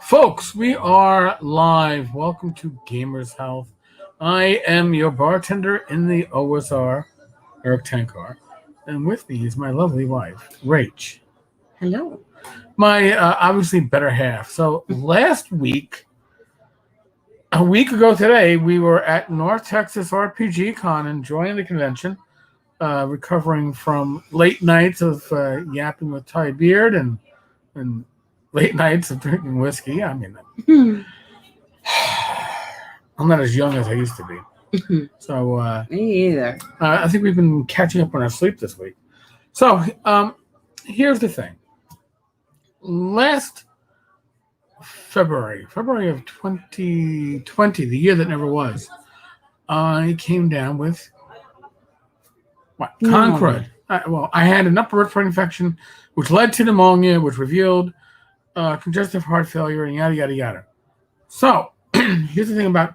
Folks, we are live. Welcome to Gamers Health. I am your bartender in the OSR, Eric Tenkar, and with me is my lovely wife, Rach. Hello. My obviously better half. So last week, a week ago today, we were at North Texas RPG Con enjoying the convention, recovering from late nights of yapping with Ty Beard and late nights of drinking whiskey. I mean, I'm not as young as I used to be. So Me either. I think we've been catching up on our sleep this week. So here's the thing. Last February of 2020, the year that never was, I came down with Con Crud. I had an upper respiratory infection, which led to pneumonia, which revealed congestive heart failure, and yada, yada, yada. So, here's the thing about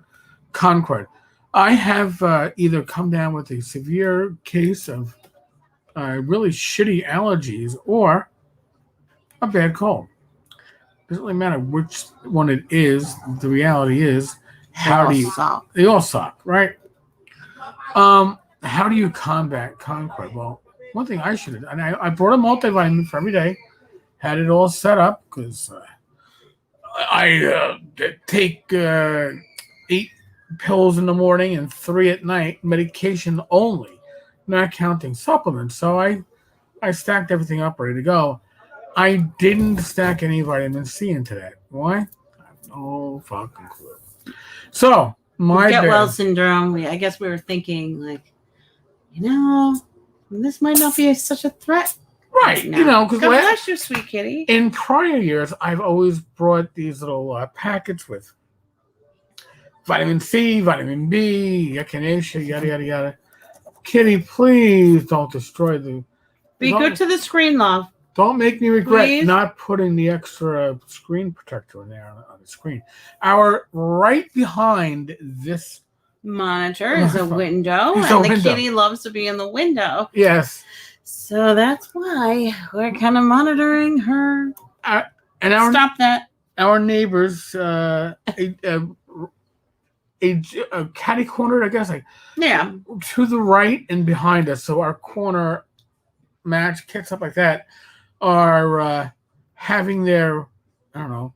Con Crud. I have either come down with a severe case of really shitty allergies or a bad cold. Doesn't really matter which one it is. The reality is, they all suck, right? How do you combat Con Crud? Well, one thing I should have done, I brought a multivitamin for every day, had it all set up because I take 8 pills in the morning and 3 at night, medication only, not counting supplements. So I stacked everything up ready to go. I didn't stack any vitamin C into that. Why? I have no fucking clue. So Get well syndrome. I guess we were thinking this might not be such a threat. Right, because God bless you, sweet kitty. In prior years, I've always brought these little packets with vitamin C, vitamin B, echinacea, yada, yada, yada. Kitty, please don't destroy the... Be good to the screen, love. Don't make me regret not putting the extra screen protector in there on the screen. Right behind this monitor is a window, and the kitty loves to be in the window. Yes. So that's why we're kind of monitoring her. Stop that. Our neighbors, a catty corner, I guess, to the right and behind us. So our corner match kits up like that are having their, I don't know,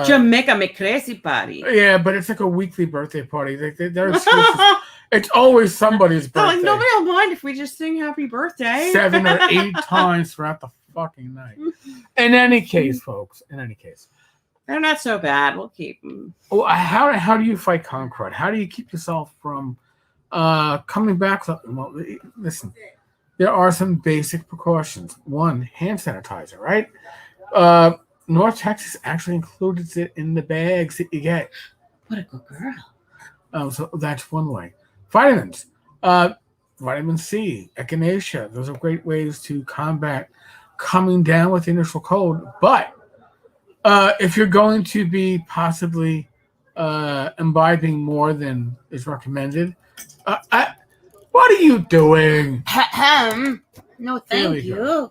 Jamaica me crazy party. Yeah, but it's like a weekly birthday party. They're it's always somebody's birthday. Nobody will mind if we just sing happy birthday 7 or 8 times throughout the fucking night. In any case, folks, they're not so bad. We'll keep them. Well, how do you fight Con Crud? How do you keep yourself from coming back? Well, listen, there are some basic precautions. One, hand sanitizer, right? North Texas actually includes it in the bags that you get. What a good girl. So that's one way. Vitamins. Vitamin C, echinacea. Those are great ways to combat coming down with the initial cold. But if you're going to be possibly imbibing more than is recommended, what are you doing? No, thank you.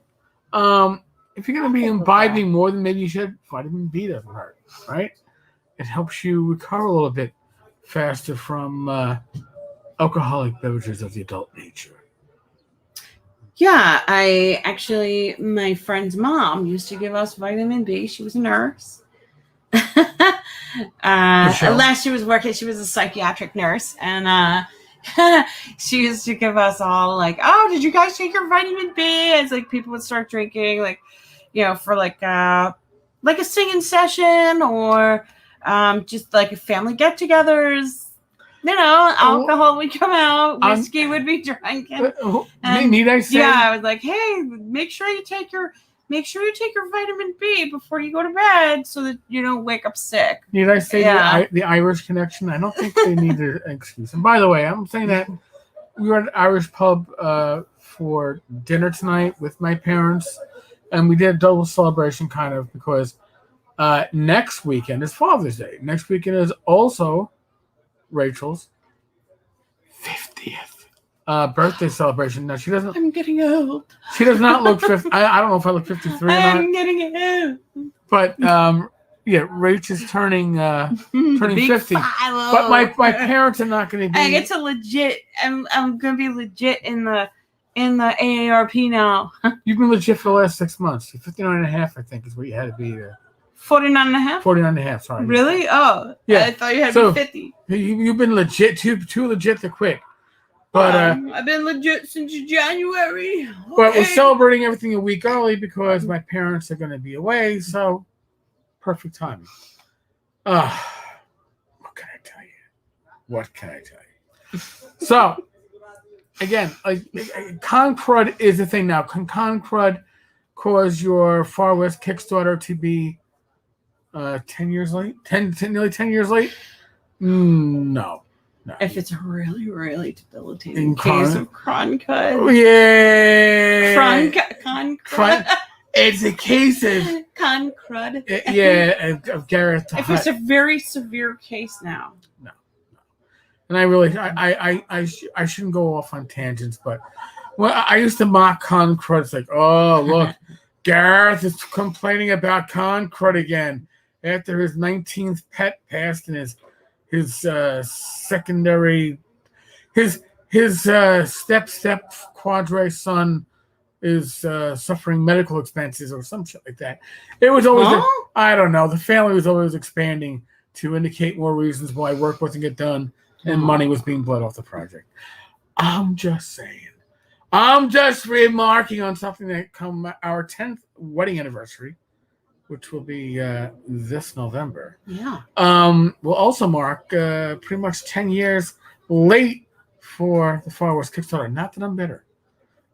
If you're going to be imbibing more than maybe you should, vitamin B doesn't hurt, right? It helps you recover a little bit faster from alcoholic beverages of the adult nature. Yeah, my friend's mom used to give us vitamin B. She was a nurse. Unless she was working, she was a psychiatric nurse. And she used to give us all did you guys take your vitamin B? It's people would start drinking, for a singing session or just a family get-togethers. Alcohol would come out, whiskey would be drinking. Need I say? Yeah, I was like, hey, make sure you take your vitamin B before you go to bed so that you don't wake up sick. Need I say the Irish connection? I don't think they need an excuse. And by the way, I'm saying that we were at an Irish pub for dinner tonight with my parents, and we did a double celebration kind of because next weekend is Father's Day. Next weekend is also Rachel's 50th birthday celebration. Now she doesn't. I'm getting old. She does not look 50. I don't know if I look 53 or not. I'm getting old. But Yeah, Rach is turning Big 50. 50. But my parents are not going to be. I get to legit. I'm going to be legit in the AARP now. You've been legit for the last 6 months. 59 and a half, I think, is what you had to be there. 49 and a half? 49 and a half, sorry. Really? Oh, yeah. I thought you had to be 50. You've been legit, too legit to quit. But I've been legit since January. Okay. But we're celebrating everything a week early because my parents are going to be away, so perfect timing. What can I tell you? So, again, Con Crud is the thing now. Con Crud caused your Far West Kickstarter to be 10 years late? Nearly 10 years late? No. If it's a really, really debilitating case of Con Crud. Oh, yeah. Con Crud. It's a case of Con Crud. Of Gareth. If it's a very severe case now. No. And I really, I shouldn't go off on tangents, but I used to mock Con Crud. It's like, oh, look, Gareth is complaining about Con Crud again after his 19th pet passed and his secondary, his step quadre son is suffering medical expenses or some shit like that. It was always, I don't know, the family was always expanding to indicate more reasons why work wasn't get done and money was being bled off the project. I'm just saying. I'm just remarking on something that come our 10th wedding anniversary, which will be this November. Yeah. Will also mark pretty much 10 years late for the Far West Kickstarter. Not that I'm bitter.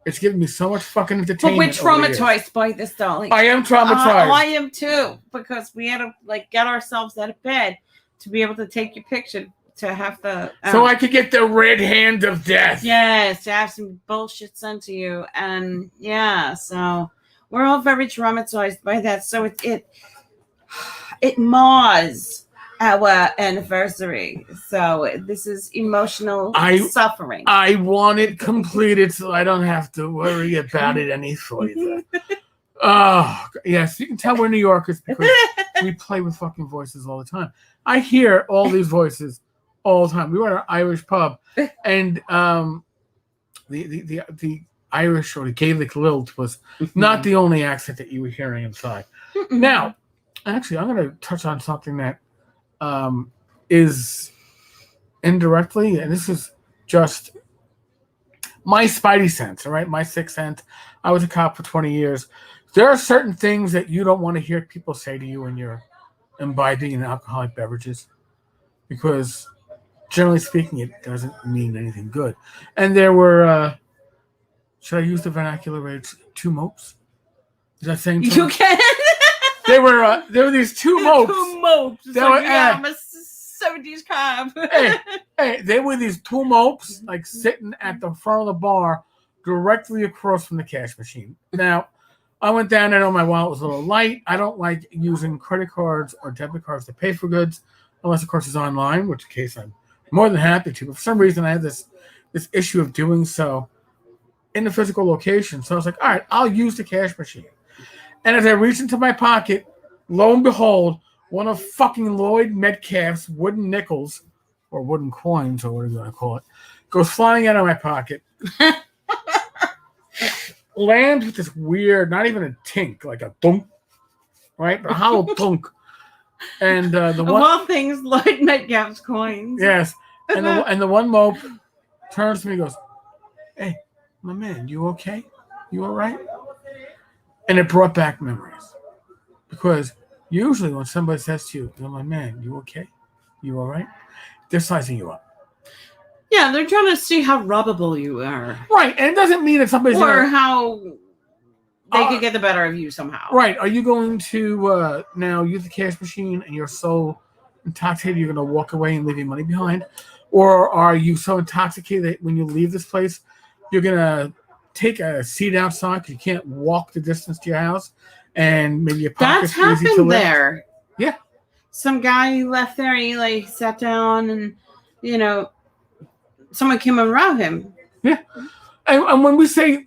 It's given me so much fucking entertainment. But we're traumatized by this, darling. I am traumatized. I am too, because we had to get ourselves out of bed to be able to take your picture, to have the so I could get the red hand of death. Yes, to have some bullshit sent to you, and so we're all very traumatized by that. So it mars our anniversary. So this is emotional suffering. I want it completed so I don't have to worry about it any further. Oh, yes. You can tell we're New Yorkers because we play with fucking voices all the time. I hear all these voices all the time. We were at an Irish pub, and the Irish or the Gaelic lilt was not the only accent that you were hearing inside. Now, actually, I'm going to touch on something that is indirectly, and this is just my spidey sense, all right? My sixth sense. I was a cop for 20 years. There are certain things that you don't want to hear people say to you when you're imbibing in alcoholic beverages, because generally speaking, it doesn't mean anything good. And there were, should I use the vernacular words, two mopes? Is that saying you can? There were these two mopes. Two mopes. I'm a 70s cop. hey, they were these two mopes, like sitting at the front of the bar, directly across from the cash machine. Now, I went down there, my wallet was a little light. I don't like using credit cards or debit cards to pay for goods, unless, of course, it's online, which case I'm more than happy to. But for some reason, I have this issue of doing so in the physical location. So I was like, all right, I'll use the cash machine. And as I reach into my pocket, lo and behold, one of fucking Lloyd Metcalf's wooden nickels, or wooden coins, or whatever you want to call it, goes flying out of my pocket. Lands with this weird, not even a tink, like a thunk, right? But a hollow thunk. And the one, of all things, Lloyd Metcalf's coins. Yes. And the one mope turns to me and goes, "Hey, my man, you okay? You all right?" And it brought back memories. Because usually when somebody says to you, "My man, you okay? You all right?" They're sizing you up. Yeah, they're trying to see how robbable you are. Right, and it doesn't mean that somebody's how they could get the better of you somehow. Right, are you going to now use the cash machine and you're so intoxicated you're going to walk away and leave your money behind? Or are you so intoxicated that when you leave this place, you're going to take a seat outside because you can't walk the distance to your house, and maybe your pocket's easy to lift? That's happened there. Yeah. Some guy left there, he sat down and, someone came around him. Yeah. And when we say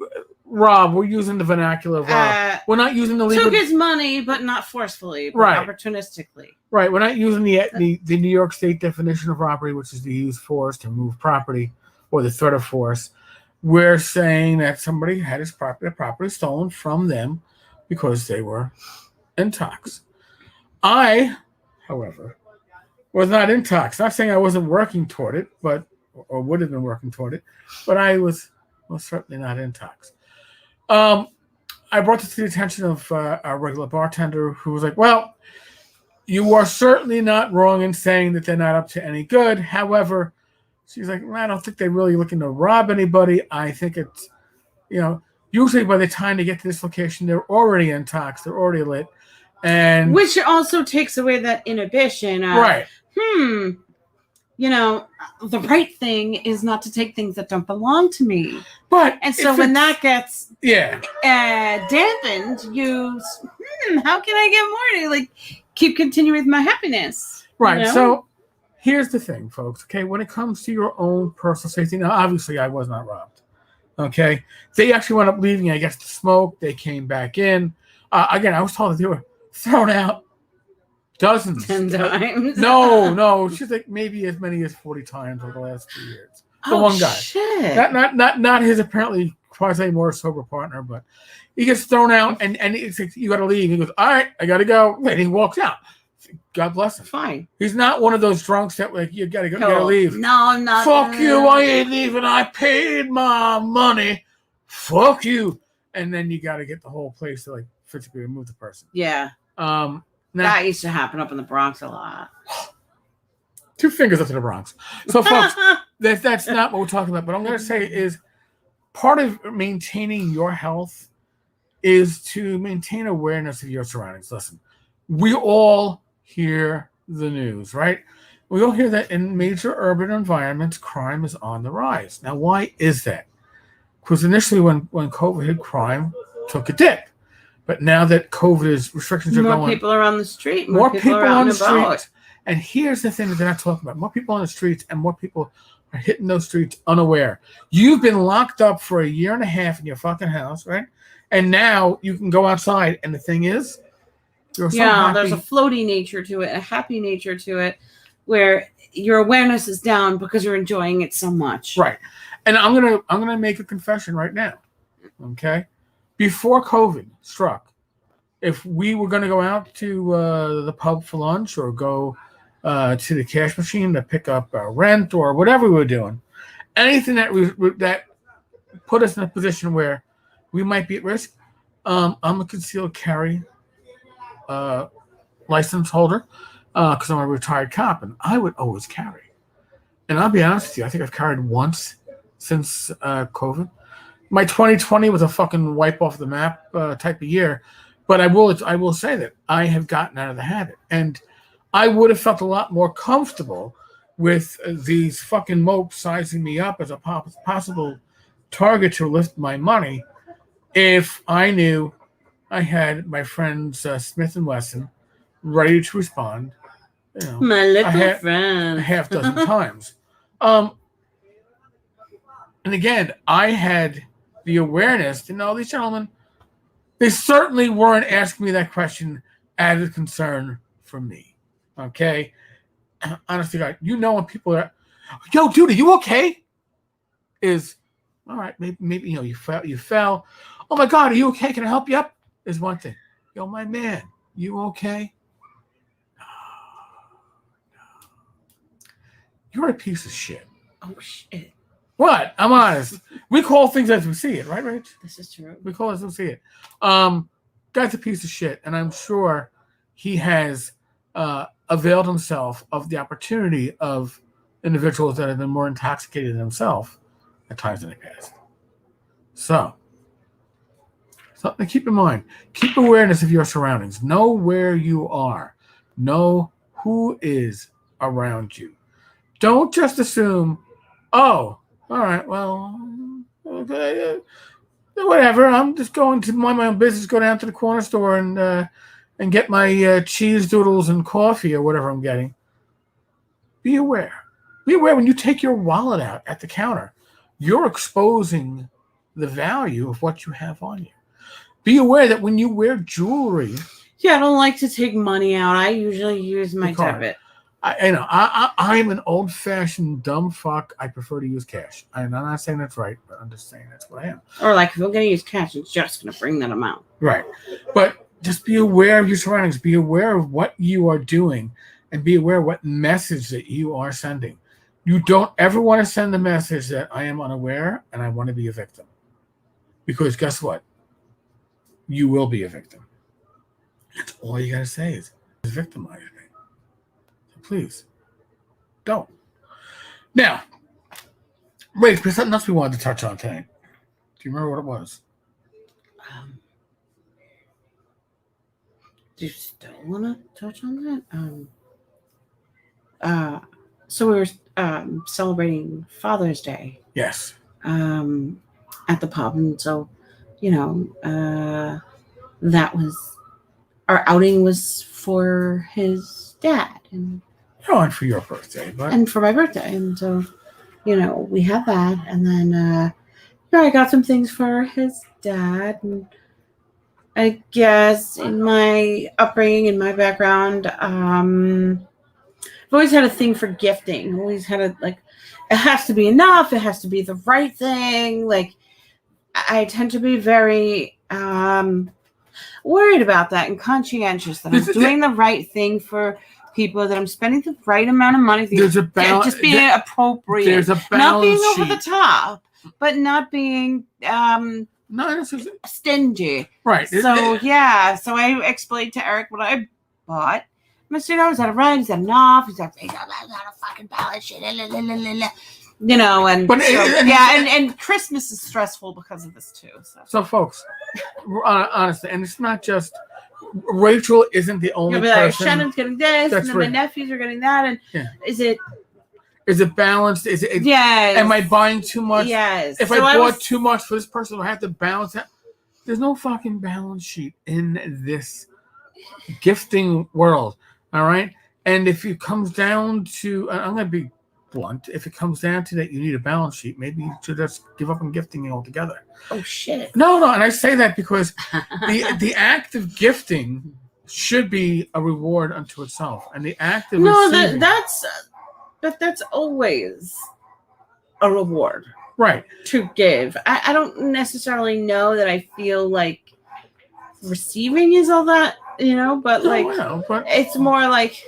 rob. We're using the vernacular of rob. We're not using the legal. Took his money, but not forcefully, but Right. opportunistically. Right. We're not using the New York State definition of robbery, which is the use of force to move property or the threat of force. We're saying that somebody had his property stolen from them because they were intox. I, however, was not intox. Not saying I wasn't working toward it, but or would have been working toward it, but I was certainly not intox. I brought this to the attention of our regular bartender, who was like, "Well, you are certainly not wrong in saying that they're not up to any good. However," she's like, "I don't think they're really looking to rob anybody. I think it's, usually by the time they get to this location, they're already intox, they're already lit." And which also takes away that inhibition. Right. The right thing is not to take things that don't belong to me. And so when that gets dampened, how can I get more to keep continuing with my happiness? Right. So here's the thing, folks. Okay, when it comes to your own personal safety, now obviously I was not robbed. Okay, they actually wound up leaving, I guess, to smoke. They came back in. Again, I was told that they were thrown out dozens. 10 times. No. She's like maybe as many as 40 times over the last 2 years. The one guy. Shit. Not his apparently quasi more sober partner, but he gets thrown out and it's like, you got to leave. He goes, "All right, I got to go," and he walks out. God bless him. Fine. He's not one of those drunks that you got to go, you got to leave. No, I'm not. Fuck you! I ain't leaving. I paid my money. Fuck you! And then you got to get the whole place to physically remove the person. Yeah. That used to happen up in the Bronx a lot. 2 fingers up to the Bronx. So, folks, that's not what we're talking about. But I'm going to say is part of maintaining your health is to maintain awareness of your surroundings. Listen, we all hear the news, right? We all hear that in major urban environments, crime is on the rise. Now, why is that? Because initially when COVID hit, crime took a dip. But now that COVID restrictions are going, more people are on the street. More people are on the streets. And here's the thing that they're not talking about. More people on the streets and more people are hitting those streets unaware. You've been locked up for 1.5 years in your fucking house, right? And now you can go outside. And the thing is, you're so happy. There's a floaty nature to it, a happy nature to it, where your awareness is down because you're enjoying it so much. Right. And I'm gonna make a confession right now. Okay? Before COVID struck, if we were going to go out to the pub for lunch or go to the cash machine to pick up rent or whatever we were doing, anything that put us in a position where we might be at risk, I'm a concealed carry license holder because I'm a retired cop, and I would always carry. And I'll be honest with you, I think I've carried once since COVID. My 2020 was a fucking wipe off the map type of year, but I will say that I have gotten out of the habit, and I would have felt a lot more comfortable with these fucking mopes sizing me up as a possible target to lift my money if I knew I had my friends Smith and Wesson ready to respond. My little friend, a half dozen times. And again, I had the awareness to know these gentlemen, they certainly weren't asking me that question as a concern for me. Okay? Honestly, God, when people are, "Yo, dude, are you okay?" Is, all right, maybe you fell. "Oh my God, are you okay? Can I help you up?" Is one thing. "Yo, my man, you okay?" No. You're a piece of shit. Oh shit. What? I'm honest. We call things as we see it, right, Rach? This is true. We call it as we see it. Guy's a piece of shit, and I'm sure he has availed himself of the opportunity of individuals that have been more intoxicated than himself at times in the past. So, something to keep in mind. Keep awareness of your surroundings. Know where you are. Know who is around you. Don't just assume, "Oh, all right, well, okay, whatever. I'm just going to mind my own business. Go down to the corner store and get my cheese doodles and coffee or whatever I'm getting." Be aware. Be aware when you take your wallet out at the counter, you're exposing the value of what you have on you. Be aware that when you wear jewelry. Yeah, I don't like to take money out. I usually use my debit. I'm an old-fashioned dumb fuck. I prefer to use cash. I'm not saying that's right, but I'm just saying that's what I am. Or like, if I'm going to use cash, it's just going to bring that amount. Right. But just be aware of your surroundings. Be aware of what you are doing, and be aware of what message that you are sending. You don't ever want to send the message that I am unaware and I want to be a victim. Because guess what? You will be a victim. That's all you got to say is victimize me. So please, don't. Now, wait, there's something else we wanted to touch on tonight. Do you remember what it was? Do you still want to touch on that? So we were celebrating Father's Day. Yes. At the pub, and so, that was our outing was for his dad, and for your birthday, but and for my birthday, and so, we had that, and then I got some things for his dad, and I guess in my upbringing, in my background, I've always had a thing for gifting. I've always had it has to be enough. It has to be the right thing. Like, I tend to be very worried about that and conscientious that I'm doing the right thing for people, that I'm spending the right amount of money. There's a balance. Just being appropriate. There's a balance. Not being over the top, but not being stingy. Right. So I explained to Eric what I bought. I said, is that right? Is that enough? He's like, I got a fucking balance sheet. And Christmas is stressful because of this too. So folks, honestly, and it's not just Rachel isn't the only person. Shannon's getting this, and then my nephews are getting that, and is it balanced? Is it? Yes. Am I buying too much? Yes. If I bought too much for this person, do I have to balance that? There's no fucking balance sheet in this gifting world. All right, and if it comes down to, I'm going to be blunt. If it comes down to that, you need a balance sheet. Maybe you should just give up on gifting altogether. Oh shit! No, and I say that because the act of gifting should be a reward unto itself, and the act of receiving, that's always a reward, right? To give. I don't necessarily know that I feel like receiving is all that. But but it's more like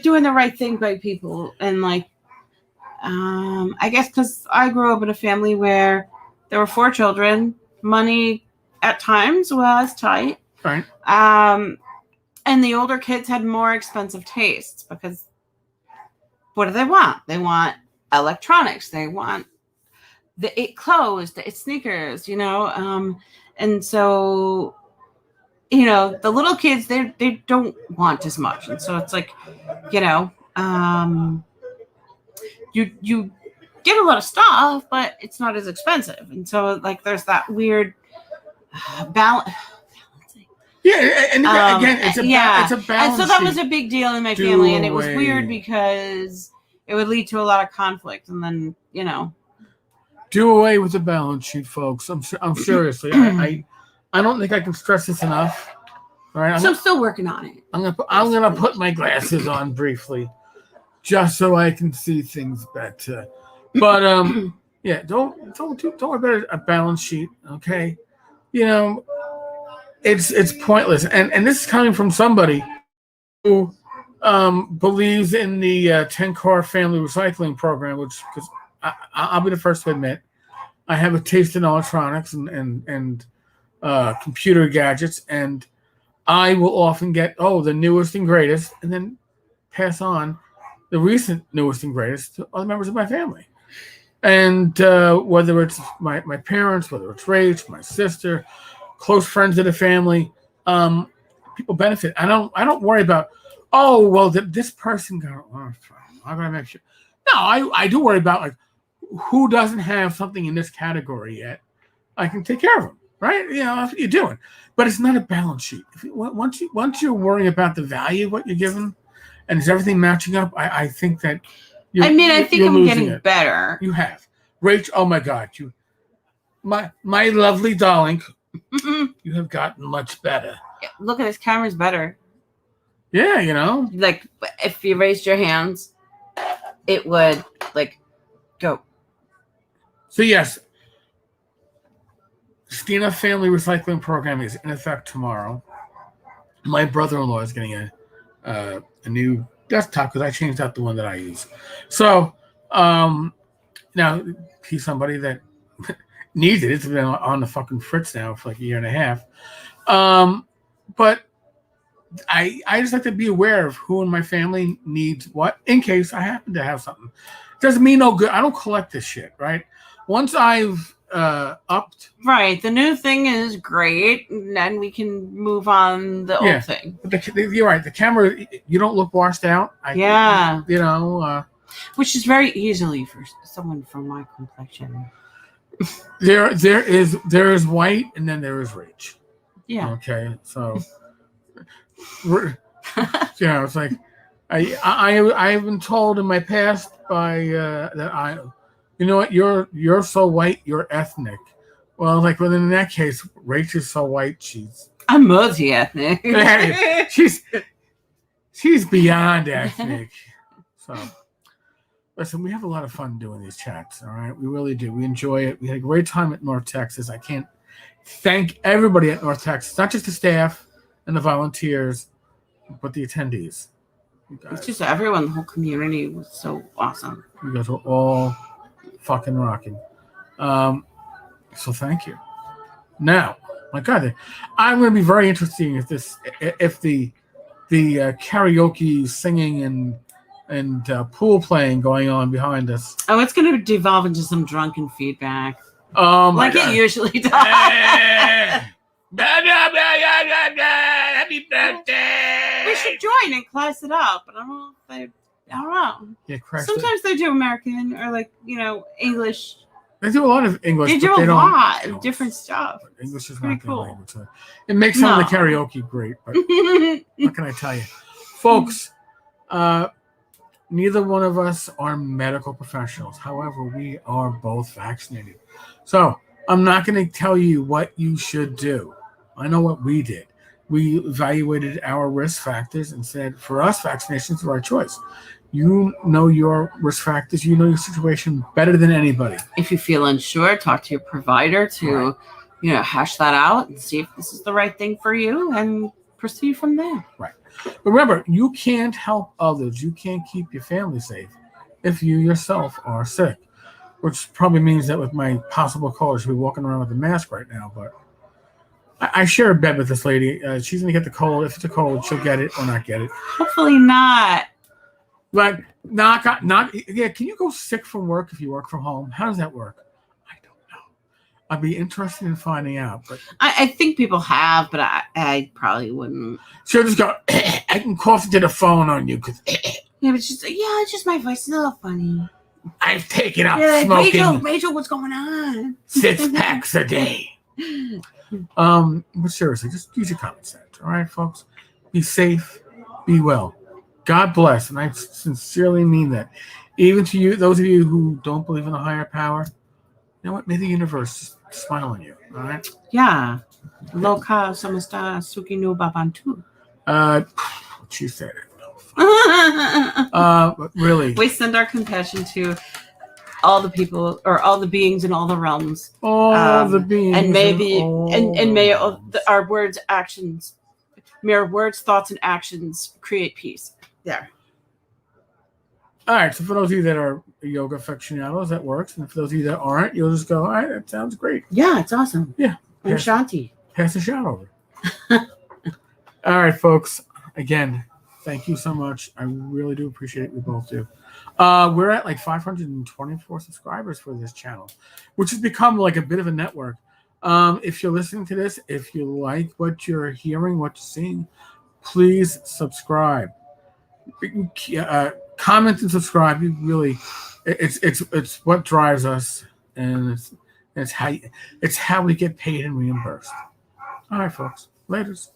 doing the right thing by people, and I guess because I grew up in a family where there were 4 children, money at times was tight, right? And the older kids had more expensive tastes because what do they want? They want electronics, they want the clothes, the sneakers, and so. The little kids, they don't want as much. And so it's you get a lot of stuff, but it's not as expensive. And so there's that weird balance. Yeah, and again, it's a balance. And so that was a big deal in my family, and it was weird because it would lead to a lot of conflict. And then, do away with the balance sheet, folks. I'm seriously, I don't think I can stress this enough. All right, I'm still working on it. I'm gonna put my glasses on briefly, just so I can see things better. But don't worry about a balance sheet. Okay, it's pointless. And this is coming from somebody who believes in the Tenkar family recycling program, which because I'll be the first to admit I have a taste in electronics and computer gadgets, and I will often get the newest and greatest, and then pass on the recent newest and greatest to other members of my family. And whether it's my parents, whether it's Rach, my sister, close friends of the family, people benefit. I don't worry about this person got I'm gonna make sure. No, I do worry about who doesn't have something in this category yet. I can take care of them. Right, that's what you're doing, but it's not a balance sheet. Once you're worrying about the value of what you're given, and is everything matching up, I think that. I think I'm getting better. You have, Rach. Oh my God, my lovely darling, you have gotten much better. Look at this camera's better. Yeah, you know. Like if you raised your hands, it would like go. So yes, Stina Family Recycling Program is in effect tomorrow. My brother-in-law is getting a new desktop because I changed out the one that I use. So now he's somebody that needs it. It's been on the fucking fritz now for like a year and a half. But I just like to be aware of who in my family needs what in case I happen to have something. Doesn't mean no good. I don't collect this shit, right? Once I've upped. Right. The new thing is great, and then we can move on the old thing. But you're right. The camera, you don't look washed out. Yeah. You know. Which is very easily for someone from my complexion. There is white and then there is rage. Yeah. Okay. So, you know, it's like I've been told in my past by that you know what, you're so white, you're ethnic. Well, like, well, in that case, Rachel's so white, I'm multi-ethnic. she's beyond ethnic. So, listen, we have a lot of fun doing these chats. All right, we really do. We enjoy it. We had a great time at North Texas. I can't thank everybody at North Texas, not just the staff and the volunteers, but the attendees. It's just everyone, the whole community was so awesome. You guys were all fucking rocking. So thank you. Now, my God, I'm going to be very interested if the karaoke singing and pool playing going on behind us. Oh, it's going to devolve into some drunken feedback. Oh my like God. It usually does. Happy birthday! We should join and class it up, but I don't know. Yeah, sometimes they do American or like, you know, English. They do a lot of English. They do a lot of different stuff. English is pretty not cool. their language. So it makes some of the karaoke great, but what can I tell you? Folks, neither one of us are medical professionals. However, we are both vaccinated. So I'm not going to tell you what you should do. I know what we did. We evaluated our risk factors and said, for us, vaccination is the right choice. You know your risk factors. You know your situation better than anybody. If you feel unsure, talk to your provider to, you know, hash that out and see if this is the right thing for you and proceed from there. Right. But remember, you can't help others. You can't keep your family safe if you yourself are sick, which probably means that with my possible caller, she'll be walking around with a mask right now. But I share a bed with this lady. She's going to get the cold. If it's a cold, she'll get it or not get it. Hopefully not. But yeah. Can you go sick from work if you work from home? How does that work? I don't know. I'd be interested in finding out. But I think people have, but I probably wouldn't. She'll just go, I can cough into the phone on you. Cause, yeah, but it's just my voice is a little funny. I've taken up smoking. Rachel, what's going on? 6 packs a day. But seriously, just use your common sense. All right, folks? Be safe. Be well. God bless, and I sincerely mean that. Even to you, those of you who don't believe in a higher power, you know what? May the universe smile on you. All right? Yeah. Loka samasta suki no babantu. What you said. But really, we send our compassion to all the people or all the beings in all the realms. All the beings, and may our words, actions, mere words, thoughts, and actions create peace. There. All right. So for those of you that are yoga aficionados, that works. And for those of you that aren't, you'll just go, all right, that sounds great. Yeah, it's awesome. Yeah. I'm Shanti. Pass the shot over. All right, folks. Again, thank you so much. I really do appreciate it. We both do. We're at like 524 subscribers for this channel, which has become like a bit of a network. If you're listening to this, if you like what you're hearing, what you're seeing, please subscribe. Comment and subscribe. You really, it's what drives us, and it's how we get paid and reimbursed. All right, folks. Laters.